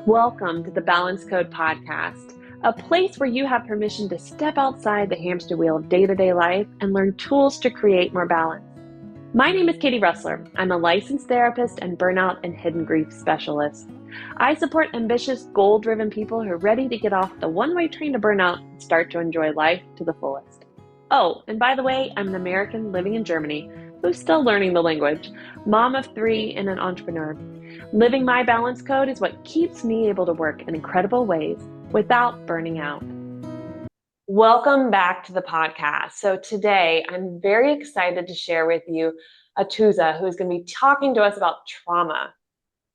Welcome to the Balance Code Podcast, a place where you have permission to step outside the hamster wheel of day-to-day life and learn tools to create more balance. My name is Katie Russler. I'm a licensed therapist and burnout and hidden grief specialist. I support ambitious, goal-driven people who are ready to get off the one-way train to burnout and start to enjoy life to the fullest. Oh, and by the way, I'm an American living in Germany who's still learning the language, mom of 3 and an entrepreneur. Living my balance code is what keeps me able to work in incredible ways without burning out. Welcome back to the podcast. So today I'm very excited to share with you Atousa, who is going to be talking to us about trauma.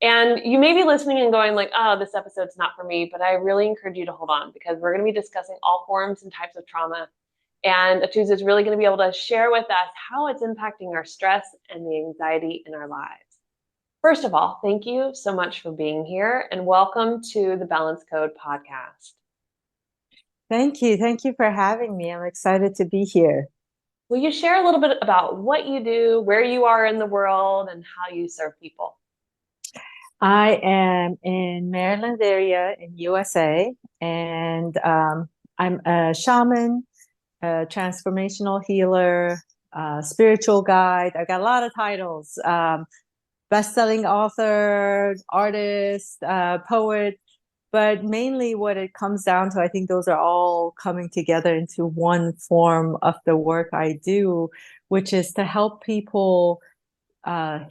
And you may be listening and going like, oh, this episode's not for me, but I really encourage you to hold on because we're going to be discussing all forms and types of trauma. And Atousa is really going to be able to share with us how it's impacting our stress and the anxiety in our lives. First of all, thank you so much for being here and welcome to the Balance Code podcast. Thank you. Thank you for having me. I'm excited to be here. Will you share a little bit about what you do, where you are in the world, and how you serve people? I am in Maryland area in USA, and I'm a shaman, a transformational healer, spiritual guide. I got a lot of titles. Bestselling author, artist, poet. But mainly what it comes down to, I think those are all coming together into one form of the work I do, which is to help people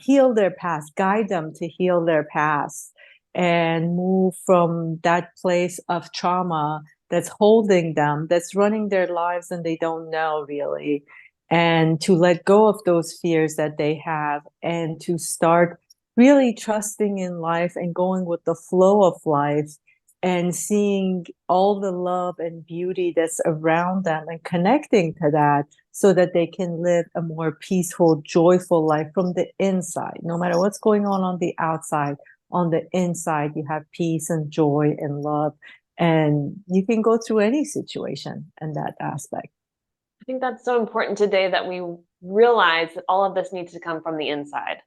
heal their past, guide them to heal their past and move from that place of trauma that's holding them, that's running their lives and they don't know really, and to let go of those fears that they have and to start really trusting in life and going with the flow of life and seeing all the love and beauty that's around them and connecting to that so that they can live a more peaceful, joyful life from the inside. No matter what's going on the outside, on the inside, you have peace and joy and love. And you can go through any situation in that aspect. I think that's so important today that we realize that all of this needs to come from the inside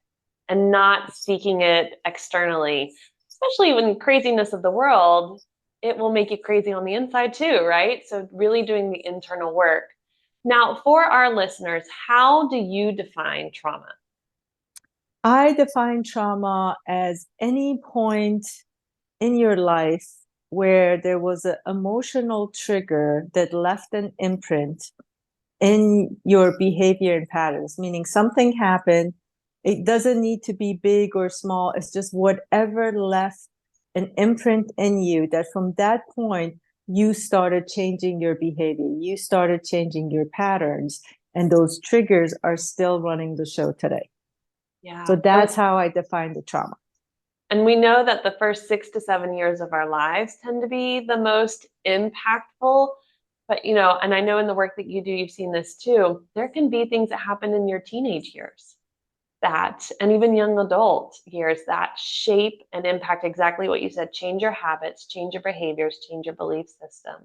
and not seeking it externally, especially when craziness of the world, it will make you crazy on the inside too, right? So really doing the internal work. Now, for our listeners, how do you define trauma? I define trauma as any point in your life where there was an emotional trigger that left an imprint in your behavior and patterns, meaning something happened. It doesn't need to be big or small. It's just whatever left an imprint in you that from that point, you started changing your behavior. You started changing your patterns. And those triggers are still running the show today. Yeah. So that's how I define the trauma. And we know that the first 6 to 7 years of our lives tend to be the most impactful. But, and I know in the work that you do, you've seen this too. There can be things that happen in your teenage years and even young adult years that shape and impact exactly what you said, change your habits, change your behaviors, change your belief system.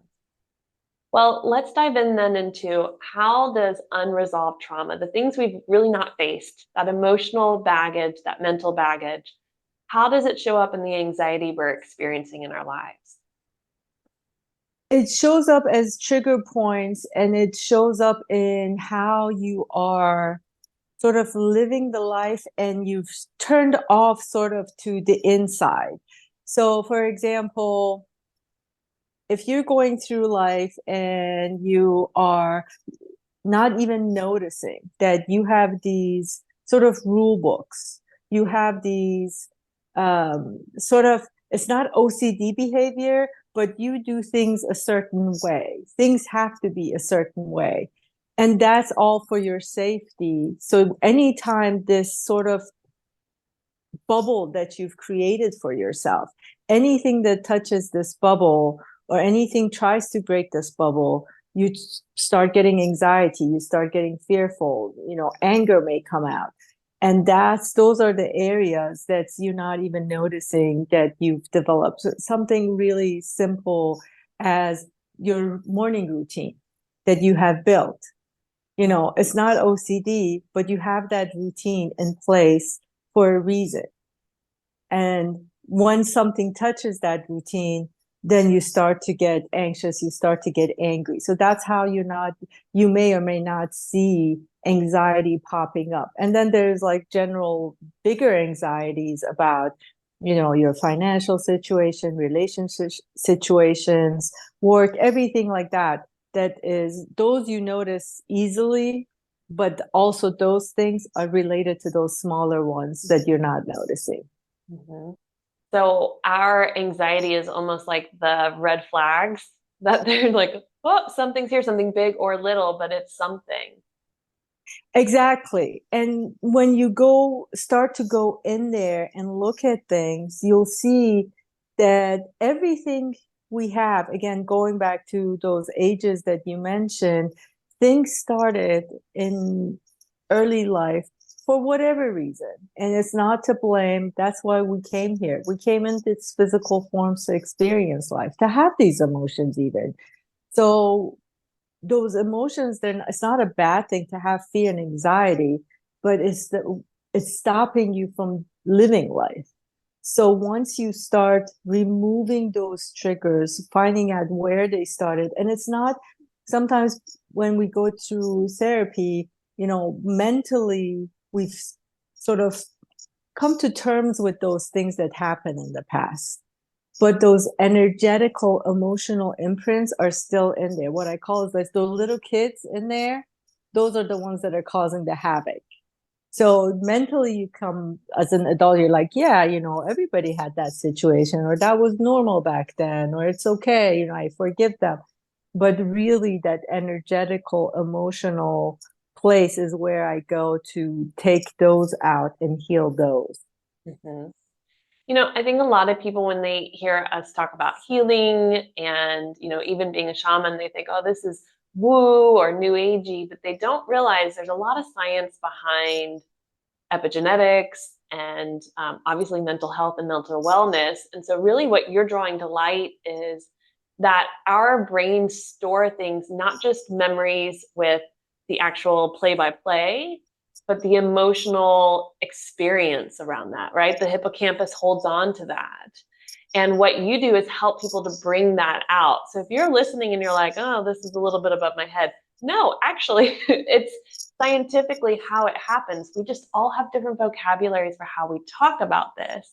Well, let's dive in then into how does unresolved trauma, the things we've really not faced, that emotional baggage, that mental baggage, how does it show up in the anxiety we're experiencing in our lives? It shows up as trigger points and it shows up in how you are sort of living the life and you've turned off sort of to the inside. So, for example, if you're going through life and you are not even noticing that you have these sort of rule books, you have these sort of, it's not OCD behavior, but you do things a certain way. Things have to be a certain way. And that's all for your safety. So anytime this sort of bubble that you've created for yourself, anything that touches this bubble or anything tries to break this bubble, you start getting anxiety, you start getting fearful, anger may come out. And those are the areas that you're not even noticing that you've developed. So something really simple as your morning routine that you have built. It's not OCD, but you have that routine in place for a reason. And when something touches that routine, then you start to get anxious, you start to get angry. So that's how you may or may not see anxiety popping up. And then there's like general bigger anxieties about, your financial situation, relationship situations, work, everything like that. That is, those you notice easily, but also those things are related to those smaller ones that you're not noticing. Mm-hmm. So our anxiety is almost like the red flags that they're like, oh, something's here, something big or little, but it's something. Exactly. And when you start to go in there and look at things, you'll see that everything we have, again, going back to those ages that you mentioned, things started in early life for whatever reason. And it's not to blame. That's why we came here. We came in this physical forms to experience life, to have these emotions even. So those emotions, then it's not a bad thing to have fear and anxiety, but it's stopping you from living life. So once you start removing those triggers, finding out where they started, and it's not sometimes when we go through therapy, mentally we've sort of come to terms with those things that happened in the past, but those energetical emotional imprints are still in there. What I call is like those little kids in there, those are the ones that are causing the havoc. So mentally you come as an adult, you're like, yeah, everybody had that situation, or that was normal back then, or it's okay, I forgive them. But really that energetical emotional place is where I go to take those out and heal those. Mm-hmm. I think a lot of people, when they hear us talk about healing and, even being a shaman, they think, oh, this is woo or new agey, but they don't realize there's a lot of science behind epigenetics and obviously mental health and mental wellness. And so, really, what you're drawing to light is that our brains store things, not just memories with the actual play by play, but the emotional experience around that, right? The hippocampus holds on to that. And what you do is help people to bring that out. So if you're listening and you're like, oh, this is a little bit above my head, no, actually, it's scientifically how it happens. We just all have different vocabularies for how we talk about this.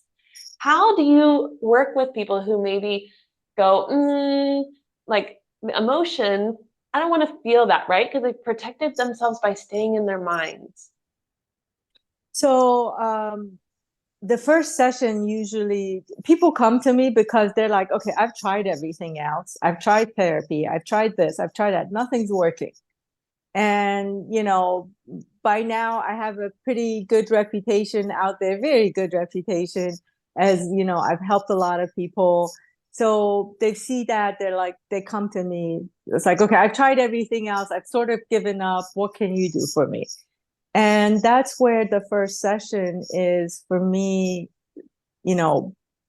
How do you work with people who maybe go, like the emotion, I don't want to feel that, right? Because they've protected themselves by staying in their minds. So the first session, usually people come to me because they're like, okay, I've tried everything else. I've tried therapy. I've tried this. I've tried that. Nothing's working. And, by now I have a pretty good reputation out there, very good reputation, as, I've helped a lot of people. So they see that, they're like, they come to me. It's like, okay, I've tried everything else. I've sort of given up. What can you do for me? And that's where the first session is for me,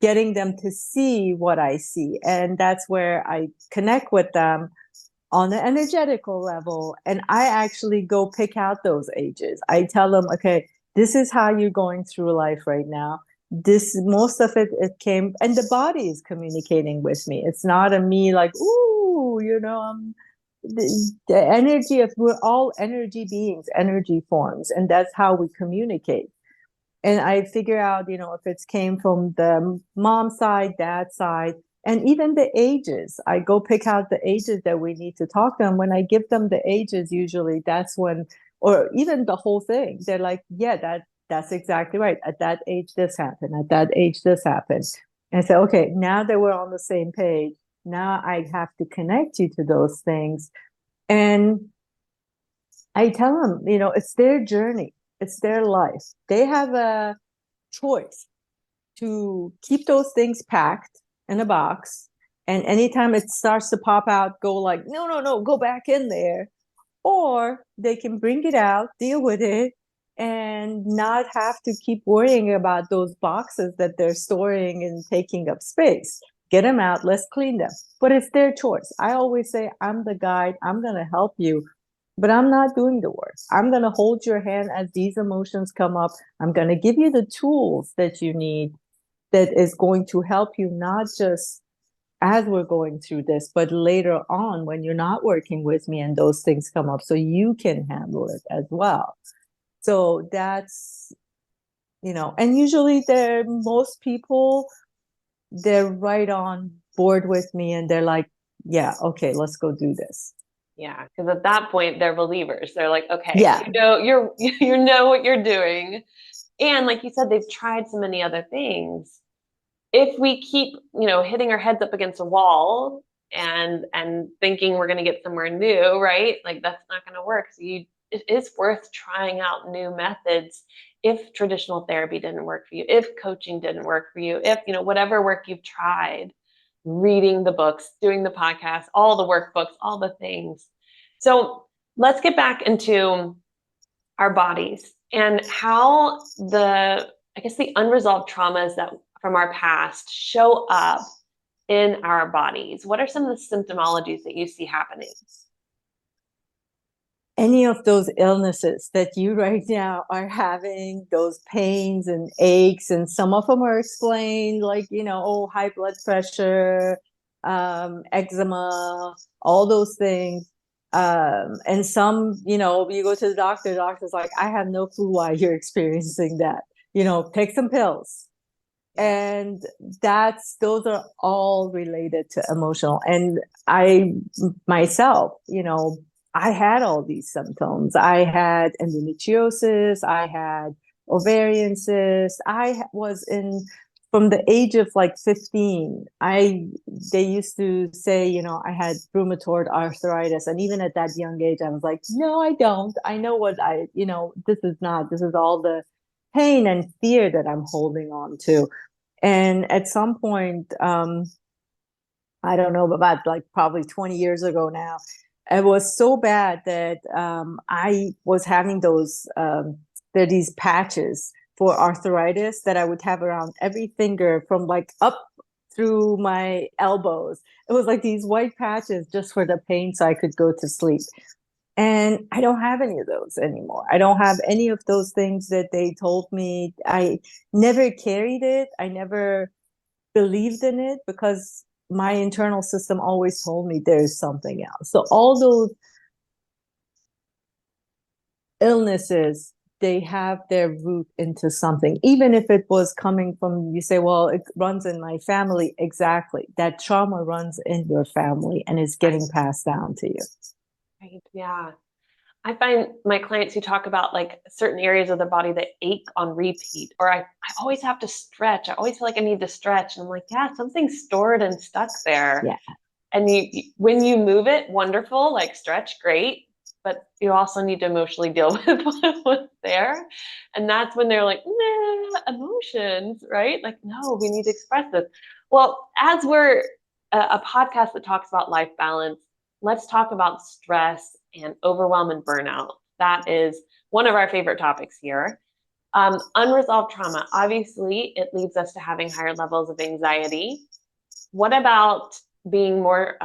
getting them to see what I see. And that's where I connect with them on the energetical level. And I actually go pick out those ages. I tell them, okay, this is how you're going through life right now. Most of it came, and the body is communicating with me. It's not a me like, ooh, the energy of, we're all energy beings, energy forms, and that's how we communicate. And I figure out, if it's came from the mom side, dad side, and even the ages. I go pick out the ages that we need to talk to them. When I give them the ages, usually that's when, or even the whole thing, they're like, yeah, that's exactly right. At that age, this happened. At that age, this happened. And I say, okay, now that we're on the same page, now I have to connect you to those things. And I tell them, it's their journey, it's their life. They have a choice to keep those things packed in a box. And anytime it starts to pop out, go like, no, no, no, go back in there. Or they can bring it out, deal with it, and not have to keep worrying about those boxes that they're storing and taking up space. Get them out, let's clean them. But it's their choice. I always say, I'm the guide, I'm going to help you, but I'm not doing the work. I'm going to hold your hand as these emotions come up. I'm going to give you the tools that you need, that is going to help you, not just as we're going through this, but later on when you're not working with me and those things come up, so you can handle it as well. So that's, and usually most people, they're right on board with me and they're like, yeah, okay, let's go do this. Yeah, because at that point they're believers. They're like, okay, Yeah. you know what you're doing. And like you said, they've tried so many other things. If we keep, hitting our heads up against a wall and thinking we're going to get somewhere new, right? Like that's not going to work. So it is worth trying out new methods if traditional therapy didn't work for you, if coaching didn't work for you, if, whatever work you've tried, reading the books, doing the podcast, all the workbooks, all the things. So let's get back into our bodies and how I guess the unresolved traumas that from our past show up in our bodies. What are some of the symptomologies that you see happening? Any of those illnesses that you right now are having, those pains and aches, and some of them are explained, like, high blood pressure, eczema, all those things. And some, you go to the doctor's like, I have no clue why you're experiencing that. Take some pills. And those are all related to emotional. And I myself, I had all these symptoms. I had endometriosis, I had ovarian cysts. I was from the age of like 15, they used to say, I had rheumatoid arthritis. And even at that young age, I was like, no, I don't. I know what this is all the pain and fear that I'm holding on to. And at some point, I don't know, about like probably 20 years ago now, it was so bad that I was having there are these patches for arthritis that I would have around every finger from like up through my elbows. It was like these white patches just for the pain so I could go to sleep. And I don't have any of those anymore. I don't have any of those things that they told me. I never carried it. I never believed in it because my internal system always told me there's something else. So all those illnesses, they have their root into something, even if it was coming from, you say, well, it runs in my family. Exactly. That trauma runs in your family and is getting passed down to you. Right. Yeah. I find my clients who talk about like certain areas of their body that ache on repeat, or I always have to stretch. I always feel like I need to stretch. And I'm like, yeah, something's stored and stuck there. Yeah. And when you move it, wonderful, like stretch, great. But you also need to emotionally deal with what's there. And that's when they're like, nah, emotions, right? Like, no, we need to express this. Well, as we're a podcast that talks about life balance, let's talk about stress and overwhelm and burnout. That is one of our favorite topics here. Unresolved trauma, obviously, it leads us to having higher levels of anxiety. What about being more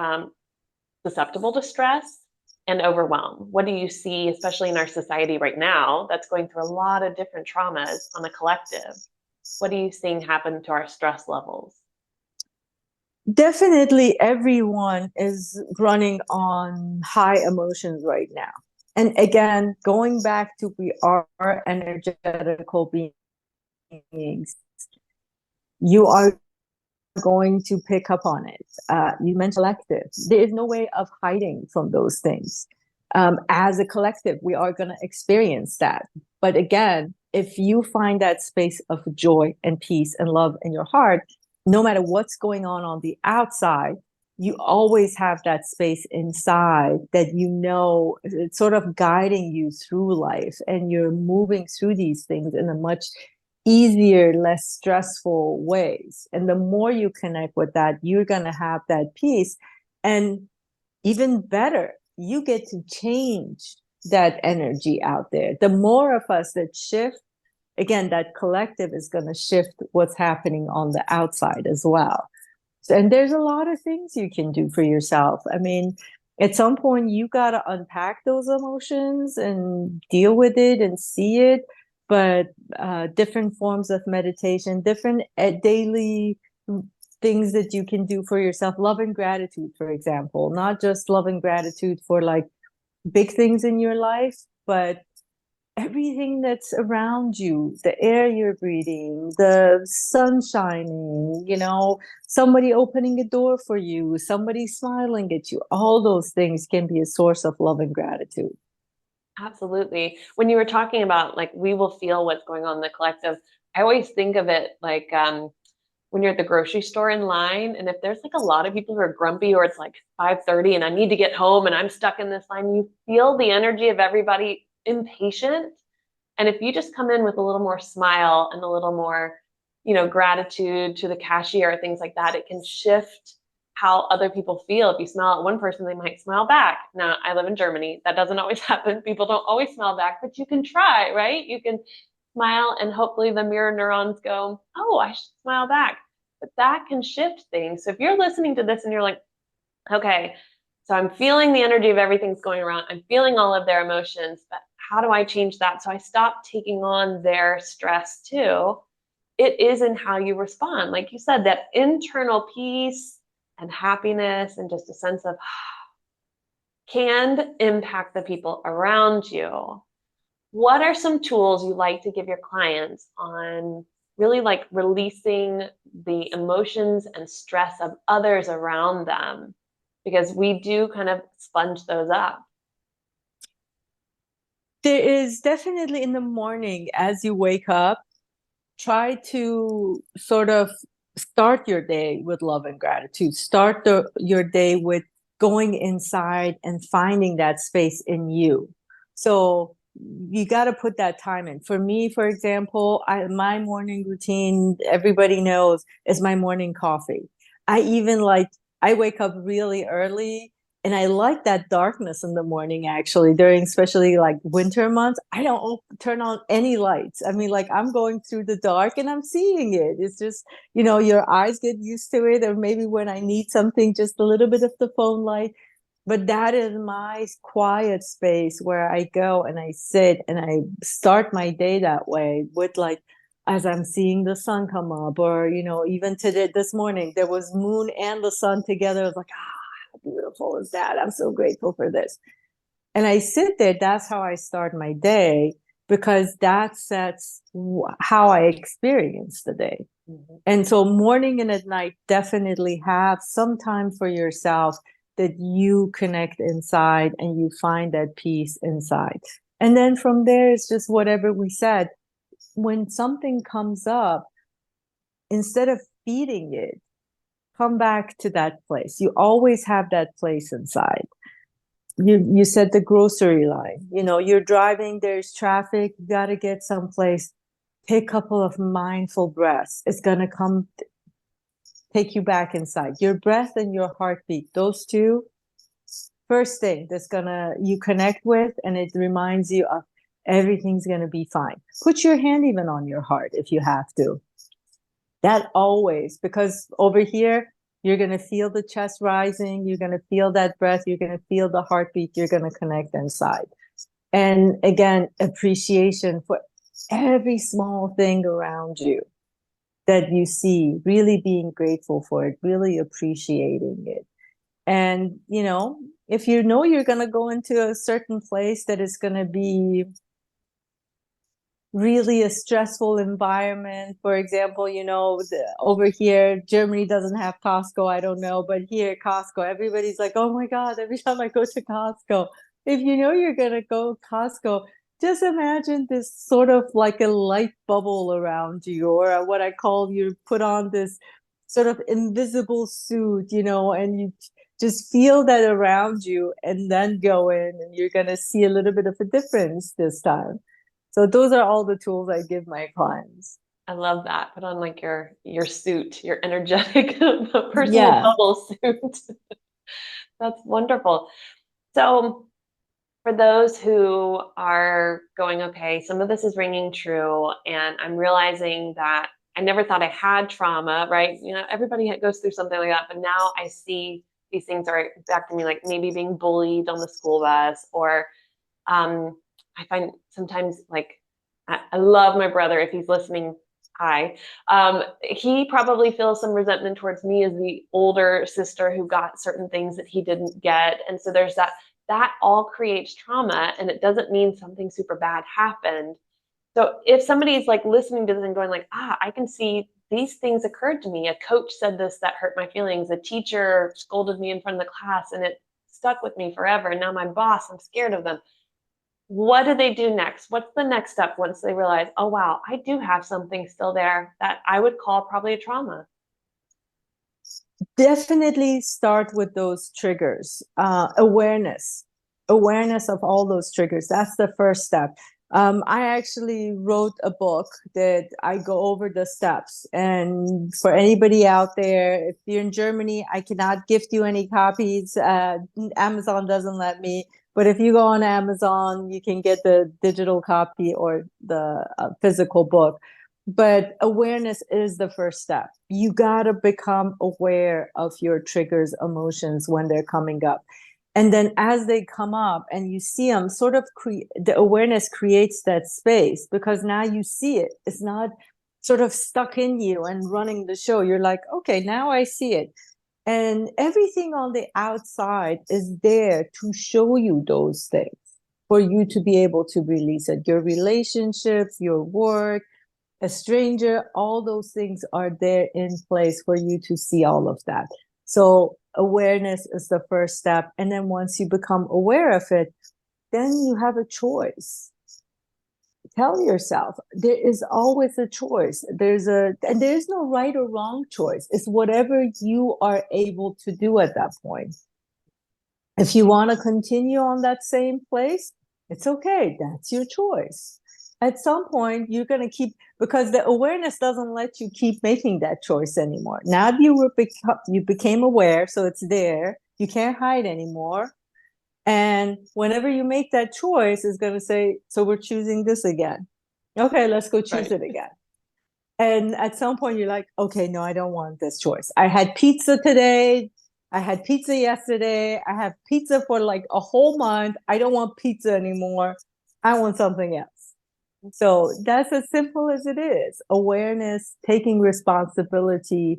susceptible to stress and overwhelm? What do you see, especially in our society right now, that's going through a lot of different traumas on a collective? What are you seeing happen to our stress levels? Definitely everyone is running on high emotions right now. And again, going back to we are energetical beings, you are going to pick up on it. You mentioned collective. There is no way of hiding from those things. As a collective, we are going to experience that. But again, if you find that space of joy and peace and love in your heart, no matter what's going on the outside, you always have that space inside that it's sort of guiding you through life, and you're moving through these things in a much easier, less stressful ways. And the more you connect with that, you're going to have that peace. And even better, you get to change that energy out there. The more of us that shift, again, that collective is going to shift what's happening on the outside as well. And there's a lot of things you can do for yourself. I mean, at some point, you got to unpack those emotions and deal with it and see it. but different forms of meditation, different daily things that you can do for yourself. Love and gratitude, for example, not just love and gratitude for like big things in your life, but everything that's around you, the air you're breathing, the sun shining, somebody opening a door for you, somebody smiling at you. All those things can be a source of love and gratitude. Absolutely. When you were talking about like we will feel what's going on in the collective, I always think of it like when you're at the grocery store in line, and if there's like a lot of people who are grumpy, or it's like 5:30 and I need to get home and I'm stuck in this line, you feel the energy of everybody impatient. And if you just come in with a little more smile and a little more, gratitude to the cashier, things like that, it can shift how other people feel. If you smile at one person, they might smile back. Now, I live in Germany. That doesn't always happen. People don't always smile back, but you can try, right? You can smile and hopefully the mirror neurons go, oh, I should smile back. But that can shift things. So if you're listening to this and you're like, okay, so I'm feeling the energy of everything's going around, I'm feeling all of their emotions, but how do I change that? So I stop taking on their stress too. It is in how you respond. Like you said, that internal peace and happiness and just a sense of can impact the people around you. What are some tools you like to give your clients on really like releasing the emotions and stress of others around them? Because we do kind of sponge those up. There is definitely in the morning as you wake up, try to sort of start your day with love and gratitude. Start your day with going inside and finding that space in you. So you got to put that time in. For me, for example, my morning routine, everybody knows, is my morning coffee. I wake up really early and I like that darkness in the morning, actually, during especially like winter months. I don't turn on any lights. I mean, like I'm going through the dark and I'm seeing it. It's just, your eyes get used to it. Or maybe when I need something, just a little bit of the phone light. But that is my quiet space where I go and I sit and I start my day that way with like, as I'm seeing the sun come up, or, even today, this morning, there was moon and the sun together. I was like, how beautiful is that? I'm so grateful for this. And I sit there. That's how I start my day, because that sets how I experience the day. Mm-hmm. And so morning and at night, definitely have some time for yourself that you connect inside and you find that peace inside. And then from there, it's just whatever we said. When something comes up, instead of feeding it, come back to that place. You always have that place inside. You said the grocery line, you're driving, there's traffic, you got to get someplace. Take a couple of mindful breaths. It's going to come take you back inside. Your breath and your heartbeat, those two, first thing that's you connect with, and it reminds you of everything's going to be fine. Put your hand even on your heart if you have to. That always, because over here, you're going to feel the chest rising. You're going to feel that breath. You're going to feel the heartbeat. You're going to connect inside. And again, appreciation for every small thing around you that you see, really being grateful for it, really appreciating it. And, if you know you're going to go into a certain place that is going to be really a stressful environment. For example, over here, Germany doesn't have Costco. I don't know, but here, Costco, everybody's like, oh my God, every time I go to Costco. If you know you're going to go Costco, just imagine this sort of like a light bubble around you, or what I call, you put on this sort of invisible suit, and you just feel that around you, and then go in and you're going to see a little bit of a difference this time. So those are all the tools I give my clients. I love that. Put on like your suit, your energetic personal Yeah. bubble suit. That's wonderful. So for those who are going, okay, some of this is ringing true, and I'm realizing that I never thought I had trauma, right? Everybody goes through something like that, but now I see these things are affecting me, like maybe being bullied on the school bus, or I find sometimes like I love my brother. If he's listening, hi. He probably feels some resentment towards me as the older sister who got certain things that he didn't get. And so there's that all creates trauma, and it doesn't mean something super bad happened. So if somebody's like listening to this and going like, I can see these things occurred to me. A coach said this that hurt my feelings. A teacher scolded me in front of the class and it stuck with me forever. And now my boss, I'm scared of them. What do they do next? What's the next step once they realize, oh, wow, I do have something still there that I would call probably a trauma? Definitely start with those triggers. Awareness of all those triggers. That's the first step. I actually wrote a book that I go over the steps. And for anybody out there, if you're in Germany, I cannot gift you any copies. Amazon doesn't let me. But if you go on Amazon, you can get the digital copy or the physical book. But awareness is the first step. You got to become aware of your triggers, emotions when they're coming up. And then as they come up and you see them, sort of the awareness creates that space, because now you see it. It's not sort of stuck in you and running the show. You're like, okay, now I see it. And everything on the outside is there to show you those things for you to be able to release it. Your relationships, your work, a stranger, all those things are there in place for you to see all of that. So awareness is the first step. And then once you become aware of it, then you have a choice. Tell yourself there is always a choice. And there's no right or wrong choice. It's whatever you are able to do at that point. If you want to continue on that same place, it's okay. That's your choice. At some point, you're going to keep, because the awareness doesn't let you keep making that choice anymore. Now you became aware, so it's there. You can't hide anymore. And whenever you make that choice, it's going to say, so we're choosing this again. Okay, let's go choose it again. And at some point, you're like, okay, no, I don't want this choice. I had pizza today. I had pizza yesterday. I have pizza for like a whole month. I don't want pizza anymore. I want something else. So that's as simple as it is. Awareness, taking responsibility,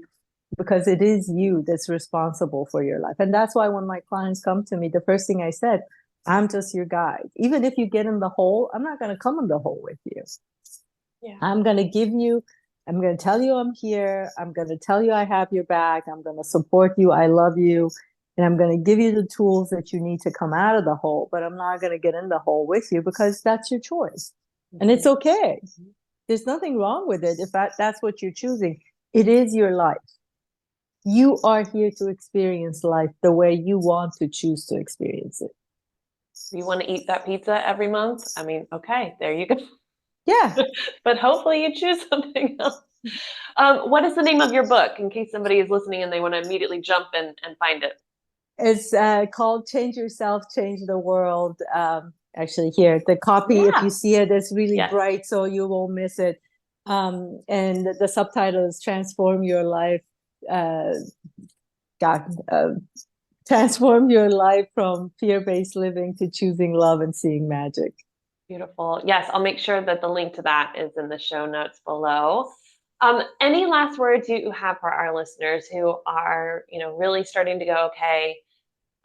because it is you that's responsible for your life. And that's why when my clients come to me, the first thing I said, I'm just your guide. Even if you get in the hole, I'm not going to come in the hole with you. Yeah. I'm going to tell you I'm here. I'm going to tell you I have your back. I'm going to support you. I love you. And I'm going to give you the tools that you need to come out of the hole. But I'm not going to get in the hole with you, because that's your choice. And it's okay. There's nothing wrong with it if that's what you're choosing. It is your life. You are here to experience life the way you want to choose to experience it. You want to eat that pizza every month? I mean, okay, there you go. Yeah. But hopefully you choose something else. What is the name of your book, in case somebody is listening and they want to immediately jump in and find it? It's called Change Yourself, Change the World. Actually, here, the copy, if you see it, it's really bright, so you won't miss it. And the subtitle is Transform Your Life. Transform your life from fear-based living to choosing love and seeing magic. Beautiful. Yes, I'll make sure that the link to that is in the show notes below. Any last words you have for our listeners who are, really starting to go, okay,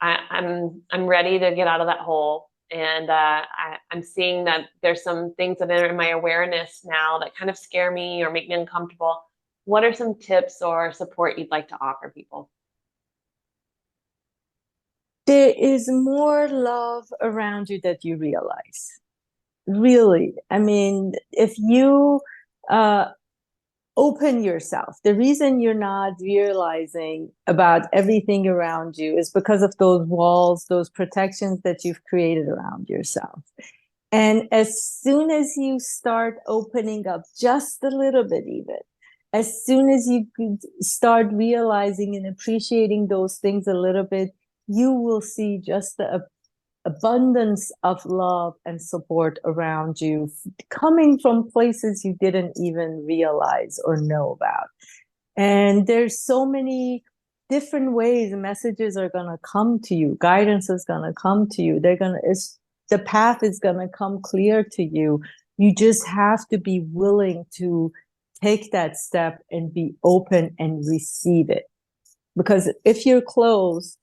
I'm ready to get out of that hole. And I'm seeing that there's some things that are in my awareness now that kind of scare me or make me uncomfortable. What are some tips or support you'd like to offer people? There is more love around you that you realize. Really. I mean, if you open yourself, the reason you're not realizing about everything around you is because of those walls, those protections that you've created around yourself. And as soon as you start opening up just a little bit, even as soon as you start realizing and appreciating those things a little bit, you will see just the abundance of love and support around you, coming from places you didn't even realize or know about. And there's so many different ways messages are going to come to you. Guidance is going to come to you. The path is going to come clear to you. You just have to be willing to take that step and be open and receive it. Because if you're closed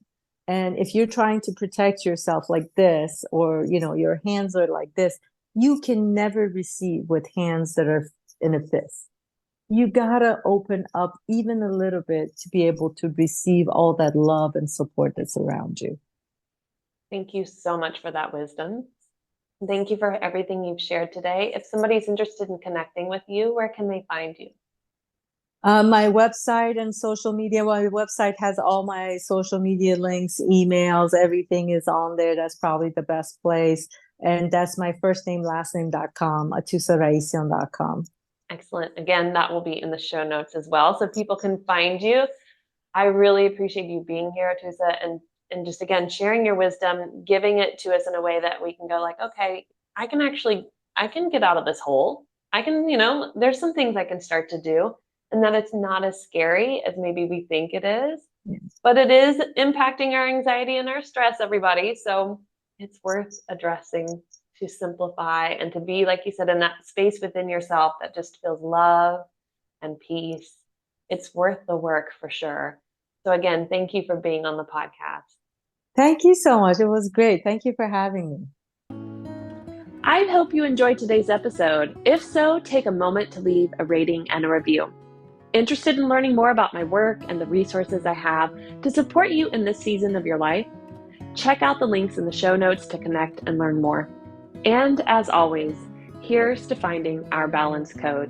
and if you're trying to protect yourself like this, or, your hands are like this, you can never receive with hands that are in a fist. You gotta open up even a little bit to be able to receive all that love and support that's around you. Thank you so much for that wisdom. Thank you for everything you've shared today. If somebody's interested in connecting with you, where can they find you? My website and social media. My website has all my social media links, emails, everything is on there. That's probably the best place. And that's my first name, last name.com, AtousaRaissyan.com. Excellent. Again, that will be in the show notes as well, so people can find you. I really appreciate you being here, Atousa, and just again sharing your wisdom, giving it to us in a way that we can go like, okay, I can get out of this hole. I can, there's some things I can start to do, and that it's not as scary as maybe we think it is, but it is impacting our anxiety and our stress, everybody. So it's worth addressing to simplify and to be, like you said, in that space within yourself that just feels love and peace. It's worth the work for sure. So again, thank you for being on the podcast. Thank you so much. It was great. Thank you for having me. I hope you enjoyed today's episode. If so, take a moment to leave a rating and a review. Interested in learning more about my work and the resources I have to support you in this season of your life? Check out the links in the show notes to connect and learn more. And as always, here's to finding our balance code.